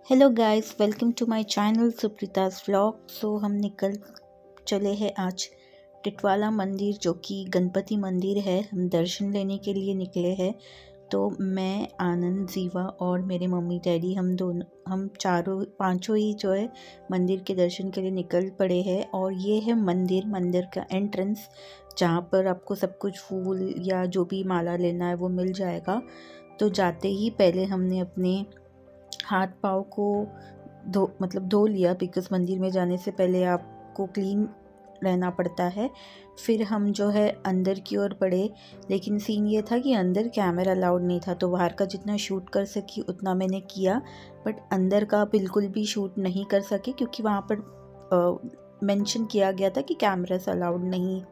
Hello guys, welcome to my channel Supreeta's vlog. So हम निकल चले हैं आज टिटवाला मंदिर, जो कि गणपति मंदिर है। हम दर्शन लेने के लिए निकले हैं। तो मैं, आनंद, जीवा और मेरे मम्मी डैडी, हम चारों पांचों ही जो है मंदिर के दर्शन के लिए निकल पड़े हैं। और ये है मंदिर का एंट्रेंस, जहाँ पर आपको सब कुछ फूल या जो भी माला लेना है वो मिल जाएगा। तो जाते ही पहले हमने अपने हाथ पाँव को धो लिया, बिकॉज़ मंदिर में जाने से पहले आपको क्लीन रहना पड़ता है। फिर हम जो है अंदर की ओर बढ़े, लेकिन सीन ये था कि अंदर कैमरा अलाउड नहीं था। तो बाहर का जितना शूट कर सकी उतना मैंने किया, बट अंदर का बिल्कुल भी शूट नहीं कर सके, क्योंकि वहाँ पर मेंशन किया गया था कि कैमरास अलाउड नहीं।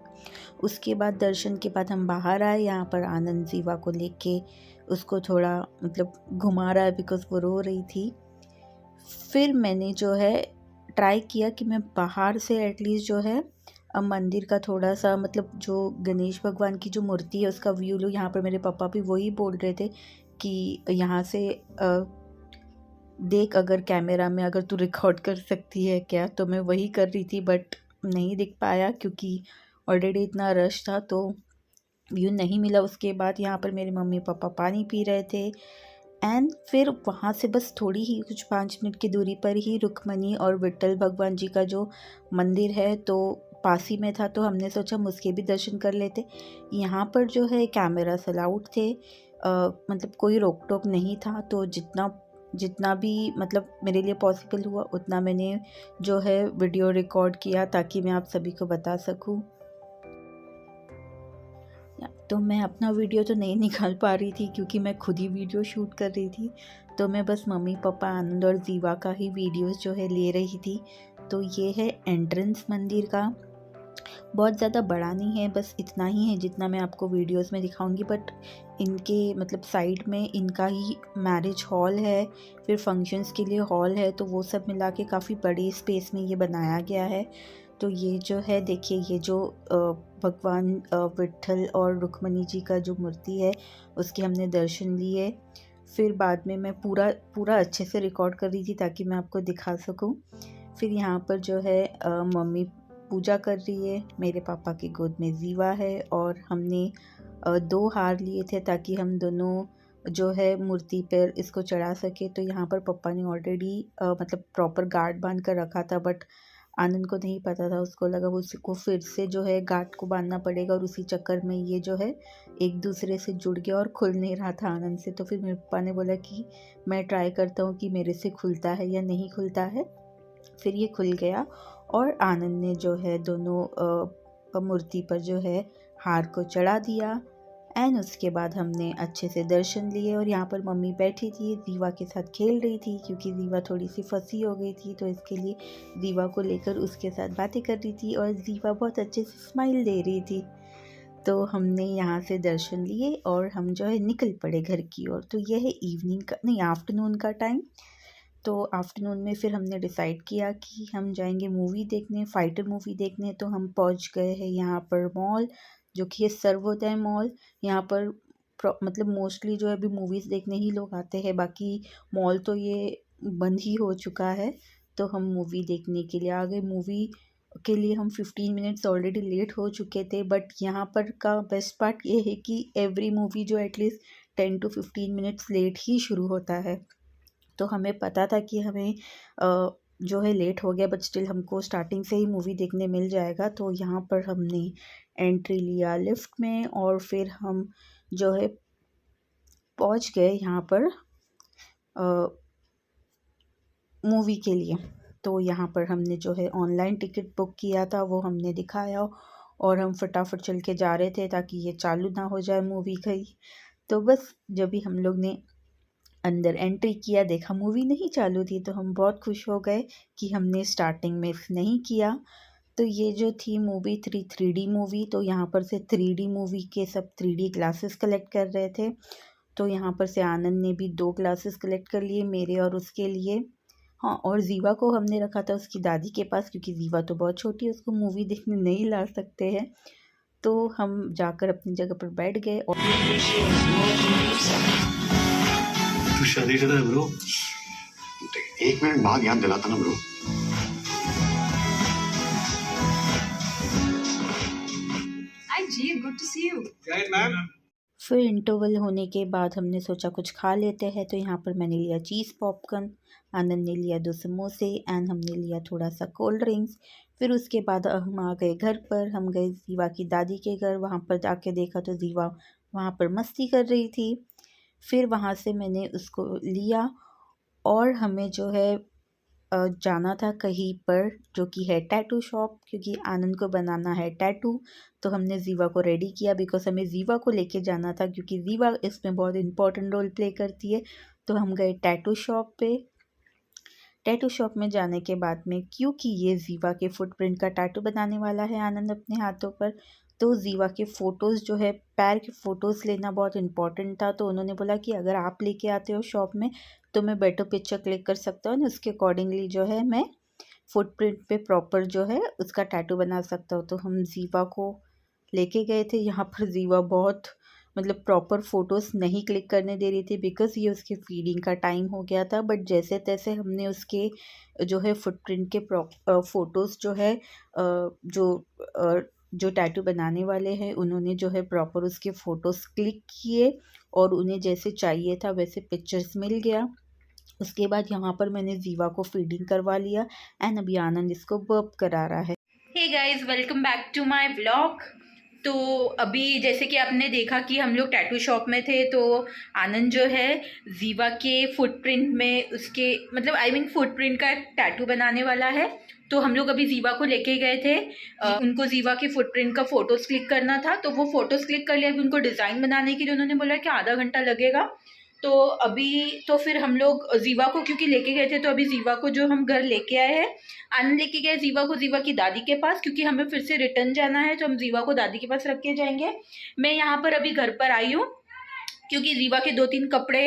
उसके बाद दर्शन के बाद हम बाहर आए। यहाँ पर आनंद जीवा को लेके उसको थोड़ा घुमा रहा है, बिकॉज़ वो रो रही थी। फिर मैंने जो है ट्राई किया कि मैं बाहर से एटलीस्ट जो है मंदिर का थोड़ा सा जो गणेश भगवान की जो मूर्ति है उसका व्यू लूँ। यहाँ पर मेरे पापा भी वही बोल रहे थे कि यहाँ से देख, अगर कैमरा में अगर तू रिकॉर्ड कर सकती है क्या। तो मैं वही कर रही थी, बट नहीं दिख पाया क्योंकि ऑलरेडी इतना रश था, तो व्यू नहीं मिला। उसके बाद यहाँ पर मेरे मम्मी पापा पानी पी रहे थे। एंड फिर वहाँ से बस थोड़ी ही कुछ 5 मिनट की दूरी पर ही रुक्मणी और विट्ठल भगवान जी का जो मंदिर है तो पास ही में था। तो हमने सोचा हम उसके भी दर्शन कर लेते। यहाँ पर जो है कैमरा अलाउड थे, कोई रोक टोक नहीं था। तो जितना भी मेरे लिए पॉसिबल हुआ उतना मैंने जो है वीडियो रिकॉर्ड किया, ताकि मैं आप सभी को बता सकूं। तो मैं अपना वीडियो तो नहीं निकाल पा रही थी, क्योंकि मैं खुद ही वीडियो शूट कर रही थी। तो मैं बस मम्मी पापा, आनंद और जीवा का ही वीडियोस जो है ले रही थी। तो ये है एंट्रेंस मंदिर का। बहुत ज़्यादा बड़ा नहीं है, बस इतना ही है जितना मैं आपको वीडियोस में दिखाऊंगी। बट इनके साइड में इनका ही मैरिज हॉल है, फिर फंक्शंस के लिए हॉल है। तो वो सब मिला के काफ़ी बड़ी स्पेस में ये बनाया गया है। तो ये जो है देखिए, ये जो भगवान विट्ठल और रुक्मणी जी का जो मूर्ति है उसके हमने दर्शन लिए। फिर बाद में मैं पूरा अच्छे से रिकॉर्ड कर रही थी ताकि मैं आपको दिखा सकूं। फिर यहाँ पर जो है मम्मी पूजा कर रही है, मेरे पापा की गोद में जीवा है, और हमने 2 हार लिए थे ताकि हम दोनों जो है मूर्ति पर इसको चढ़ा सके। तो यहाँ पर पापा ने ऑलरेडी प्रॉपर गार्ड बांध कर रखा था, बट आनंद को नहीं पता था। उसको लगा उसको फिर से जो है गार्ड को बांधना पड़ेगा, और उसी चक्कर में ये जो है एक दूसरे से जुड़ गया और खुल नहीं रहा था आनंद से। तो फिर मेरे पापा ने बोला कि मैं ट्राई करता हूँ कि मेरे से खुलता है या नहीं खुलता है। फिर ये खुल गया, और आनंद ने जो है दोनों मूर्ति पर जो है हार को चढ़ा दिया। एंड उसके बाद हमने अच्छे से दर्शन लिए। और यहाँ पर मम्मी बैठी थी, जीवा के साथ खेल रही थी, क्योंकि जीवा थोड़ी सी फंसी हो गई थी। तो इसके लिए जीवा को लेकर उसके साथ बातें कर रही थी, और जीवा बहुत अच्छे से स्माइल दे रही थी। तो हमने यहाँ से दर्शन लिए और हम जो है निकल पड़े घर की ओर। तो यह है इवनिंग का, नहीं, आफ्टरनून का टाइम। तो आफ्टरनून में फिर हमने डिसाइड किया कि हम जाएंगे मूवी देखने, फाइटर मूवी देखने। तो हम पहुंच गए हैं यहाँ पर मॉल, जो कि है सर्वोदय मॉल। यहाँ पर मोस्टली जो है अभी मूवीज़ देखने ही लोग आते हैं, बाकी मॉल तो ये बंद ही हो चुका है। तो हम मूवी देखने के लिए आ गए। मूवी के लिए हम 15 मिनट्स ऑलरेडी लेट हो चुके थे, बट यहाँ पर का बेस्ट पार्ट ये है कि एवरी मूवी जो एटलीस्ट 10 to 15 मिनट्स लेट ही शुरू होता है। तो हमें पता था कि हमें जो है लेट हो गया, बट स्टिल हमको स्टार्टिंग से ही मूवी देखने मिल जाएगा। तो यहाँ पर हमने एंट्री लिया लिफ्ट में, और फिर हम जो है पहुँच गए यहाँ पर मूवी के लिए। तो यहाँ पर हमने जो है ऑनलाइन टिकट बुक किया था, वो हमने दिखाया, और हम फटाफट चल के जा रहे थे ताकि ये चालू ना हो जाए मूवी गई। तो बस जब भी हम लोग ने अंदर एंट्री किया, देखा मूवी नहीं चालू थी, तो हम बहुत खुश हो गए कि हमने स्टार्टिंग में नहीं किया। तो ये जो थी मूवी 3D मूवी, तो यहाँ पर से 3D मूवी के सब 3D ग्लासेस कलेक्ट कर रहे थे। तो यहाँ पर से आनंद ने भी 2 ग्लासेस कलेक्ट कर लिए, मेरे और उसके लिए। हाँ, और जीवा को हमने रखा था उसकी दादी के पास, क्योंकि जीवा तो बहुत छोटी है, उसको मूवी देखने नहीं ला सकते हैं। तो हम जाकर अपनी जगह पर बैठ गए। और शादीशुदा है ब्रो। एक मिनट बाद याद दिलाता ना bro. Hi G, good to see you. Right, ma'am. फिर इंटरवल होने के बाद हमने सोचा कुछ खा लेते हैं, तो यहाँ पर मैंने लिया चीज़ पॉपकॉर्न, आनंद ने लिया 2 समोसे एंड हमने लिया थोड़ा सा कोल्ड ड्रिंक्स। फिर उसके बाद हम आ गए घर पर। हम गए जीवा की दादी के घर। वहाँ पर जाके देखा तो जीवा वहाँ पर मस्ती कर रही थी। फिर वहाँ से मैंने उसको लिया और हमें जो है जाना था कहीं पर, जो कि है टैटू शॉप, क्योंकि आनंद को बनाना है टैटू। तो हमने जीवा को रेडी किया बिकॉज हमें जीवा को लेके जाना था, क्योंकि जीवा इसमें बहुत इंपॉर्टेंट रोल प्ले करती है। तो हम गए टैटू शॉप पे। टैटू शॉप में जाने के बाद में, क्योंकि ये जीवा के फुटप्रिंट का टैटू बनाने वाला है आनंद अपने हाथों पर, तो जीवा के फ़ोटोज़ जो है, पैर के फ़ोटोज़ लेना बहुत इम्पॉर्टेंट था। तो उन्होंने बोला कि अगर आप लेके आते हो शॉप में तो मैं बेटर पिक्चर क्लिक कर सकता हूँ, उसके अकॉर्डिंगली जो है मैं फुटप्रिंट पे प्रॉपर जो है उसका टैटू बना सकता हूँ। तो हम जीवा को लेके गए थे। यहाँ पर जीवा बहुत मतलब प्रॉपर फ़ोटोज़ नहीं क्लिक करने दे रही थी बिकॉज़ ये उसके फीडिंग का टाइम हो गया था। बट जैसे तैसे हमने उसके जो है फुटप्रिंट के फ़ोटोज़ जो है जो टैटू बनाने वाले हैं उन्होंने जो है प्रॉपर उसके फ़ोटोज़ क्लिक किए और उन्हें जैसे चाहिए था वैसे पिक्चर्स मिल गया। उसके बाद यहाँ पर मैंने जीवा को फीडिंग करवा लिया एंड अभी आनंद इसको बर्प करा रहा है। Hey guys, welcome back to my vlog. तो अभी जैसे कि आपने देखा कि हम लोग टैटू शॉप में थे, तो आनंद जो है जीवा के फुटप्रिंट में उसके मतलब आई मीन फुटप्रिंट का टैटू बनाने वाला है। तो हम लोग अभी जीवा को लेके गए थे। उनको जीवा के फुटप्रिंट का फ़ोटोज़ क्लिक करना था, तो वो फ़ोटोज़ क्लिक कर लिया। अभी उनको डिज़ाइन बनाने के लिए उन्होंने बोला कि आधा घंटा लगेगा। तो अभी तो फिर हम लोग जीवा को क्योंकि लेके गए थे, तो अभी जीवा को जो हम घर लेके आए हैं, आनंद लेके गए जीवा को जीवा की दादी के पास, क्योंकि हमें फिर से रिटर्न जाना है, तो हम जीवा को दादी के पास रख के जाएंगे। मैं यहाँ पर अभी घर पर आई हूँ क्योंकि जीवा के 2-3 कपड़े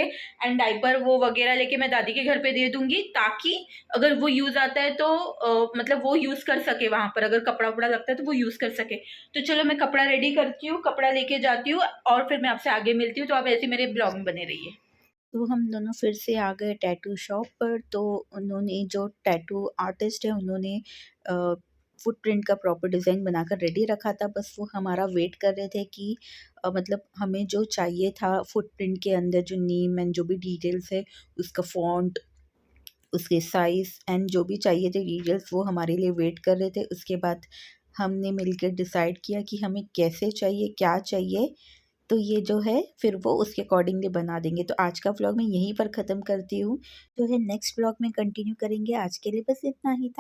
एंड डाइपर वो वगैरह लेके मैं दादी के घर पे दे दूंगी, ताकि अगर वो यूज़ आता है तो मतलब वो यूज़ कर सके। वहाँ पर अगर कपड़ा वपड़ा लगता है तो वो यूज़ कर सके। तो चलो मैं कपड़ा रेडी करती हूँ, कपड़ा लेके जाती हूँ और फिर मैं आपसे आगे मिलती हूँ। तो आप ऐसे मेरे ब्लॉग में बने रहिए। तो हम दोनों फिर से आ गए टैटू शॉप पर। तो उन्होंने जो टैटू आर्टिस्ट है उन्होंने फुटप्रिंट का प्रॉपर डिज़ाइन बनाकर रेडी रखा था। बस वो हमारा वेट कर रहे थे कि मतलब हमें जो चाहिए था फुटप्रिंट के अंदर जो नेम एंड जो भी डिटेल्स है, उसका फ़ॉन्ट, उसके साइज़ एंड जो भी चाहिए थे डिटेल्स, वो हमारे लिए वेट कर रहे थे। उसके बाद हमने मिलकर डिसाइड किया कि हमें कैसे चाहिए, क्या चाहिए। तो ये जो है फिर वो उसके अकॉर्डिंगली बना देंगे। तो आज का व्लॉग मैं यहीं पर ख़त्म करती हूँ। जो है नेक्स्ट व्लॉग में कंटिन्यू करेंगे। आज के लिए बस इतना ही था।